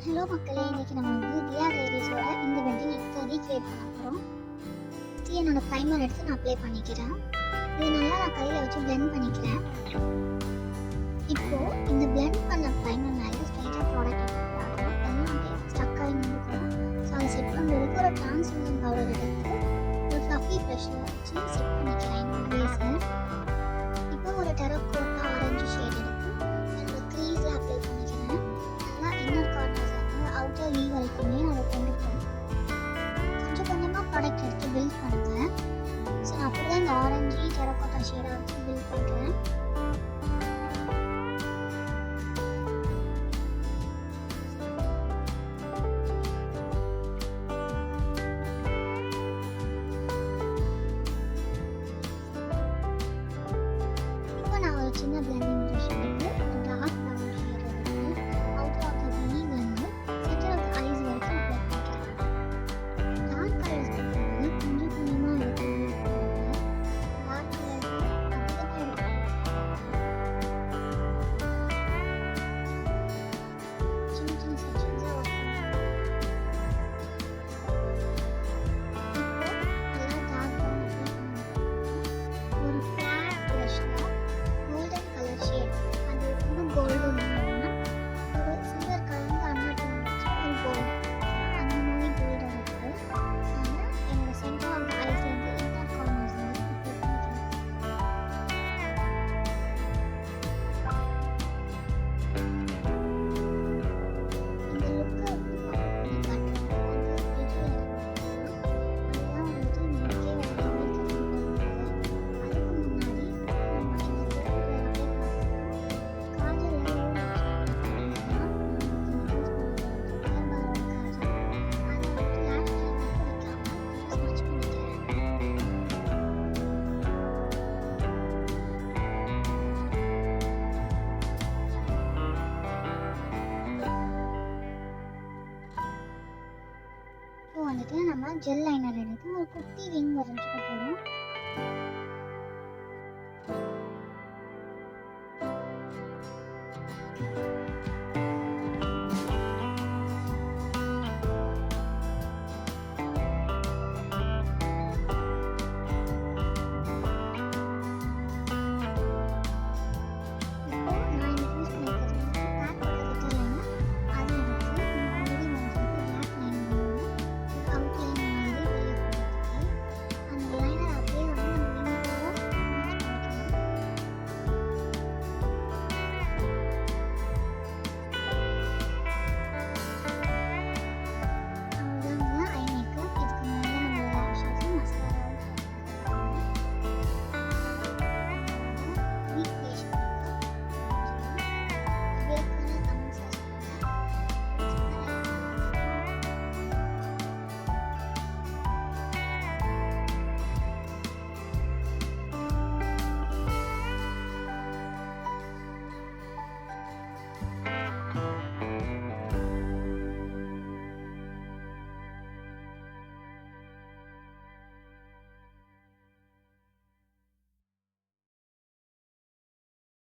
Hello மக்களே, இன்னைக்கு நம்ம வந்து தியா டைரிஸோட இந்த வெட்டிங் எடுத்து ரீக்ரியேட் பண்ண போகிறோம். என்னோட ப்ரைமர் எடுத்து நான் அப்ளை பண்ணிக்கிறேன். இது நல்லா நான் கையில் வச்சு பிளெண்ட் பண்ணிக்கிறேன். இப்போ இந்த பிளெண்ட் பண்ண ப்ரைமர் மேலே ஸ்ட்ரைட்டாக ப்ராடக்ட் எடுத்துக்கூடாது, எல்லாம் அப்படியே ஸ்டக் ஆகி நின்றுக்கும். ஸோ அதை செட் பண்ணுறதுக்கு ஒரு டிரான்ஸ்லூசன்ட் பவுடர் எடுத்து ஒரு ஃப்ளஃபி ப்ரஷ்ஷில் வச்சு செட் பண்ணிக்கிறேன் என்னோட பேஸை. இப்போ ஒரு டெரக்கோட்டா ஆரஞ்சு ஷேட் எடுத்து என்னோட க்ரீஸில் அப்ளை பண்ணிக்கிறேன். நல்லா இன்னர் கார்னர்ஸ் அவுட்டர் வி வரைக்குமே அதை கொண்டு போய் கொஞ்சம் கொஞ்சமாக ப்ராடக்ட் எடுத்து பில்ட் பண்ணுவேன். ஸோ நான் அப்படி தான் இந்த ஆரஞ்சு டெரக்கோட்டா ஷேடாக வச்சு பில்ட் பண்ணுறேன். இப்போ நான் ஒரு சின்ன பிளெண்டிங் ப்ரஷ் எடுத்து ஒரு டார்க் ப்ரௌன் ஷேட் எடுத்து அவுட்டர் ஆஃப் த வி வந்து சென்டர் ஆஃப் த ஐஸ் வரைக்கும் அப்ளை பண்ணிக்கிறேன். டார்க் கலர்ஸ் பண்ணும்போது கொஞ்சம் கொஞ்சமாக எடுத்து யூஸ் பண்ணுவேன். டார்க் கலர்ஸ் அதிகமாக எடுத்து சின்ன சின்ன செக்ஷன்ஸாக ஒர்க் பண்ணுவேன். இப்போ நல்லா டார்க் ப்ரௌன் அப்ளை பண்ணி ஒரு ஃப்ளாட் ப்ரஷ்ஷில் கோல்டன் கலர் ஷேட், அது இன்னும் கோல்டன் இல்லைன்னா ஒரு சில்வர் கலந்து அன்னட்டும் வச்சு ஒரு கோல்டு, அந்த மாதிரி கோல்டு எடுத்து நான் என்னோட சென்டர் ஆஃப் த ஐஸ்லேருந்து இன்னர் கார்னர்ஸ் வந்து அப்ளை பண்ணிக்கிறேன். இந்த லுக்கை வந்து பர்ஃபெக்ட் பண்ணி காட்டுறது அந்த விஜுவல் அதுதான் வந்துட்டு நமக்கே வேறு லெவல் கற்றுக் கொடுக்குறது. அதுக்கு முன்னாடி நம்ம இந்த கோல்டு அப்ளை பண்ணுறதுக்கு காஜல் எல்லாம் நான் வந்து யூஸ் பண்ணுறது கலர்பாரோட காஜல், அதை வந்து லேஷ் லைன் மட்டும் வைக்காமல் ஸ்மச் பண்ணிக்கிறேன். இப்போ வந்துட்டு நம்ம ஜெல் லைனர் எடுத்து ஒரு குட்டி விங் வரைஞ்சிக்க போகிறோம்.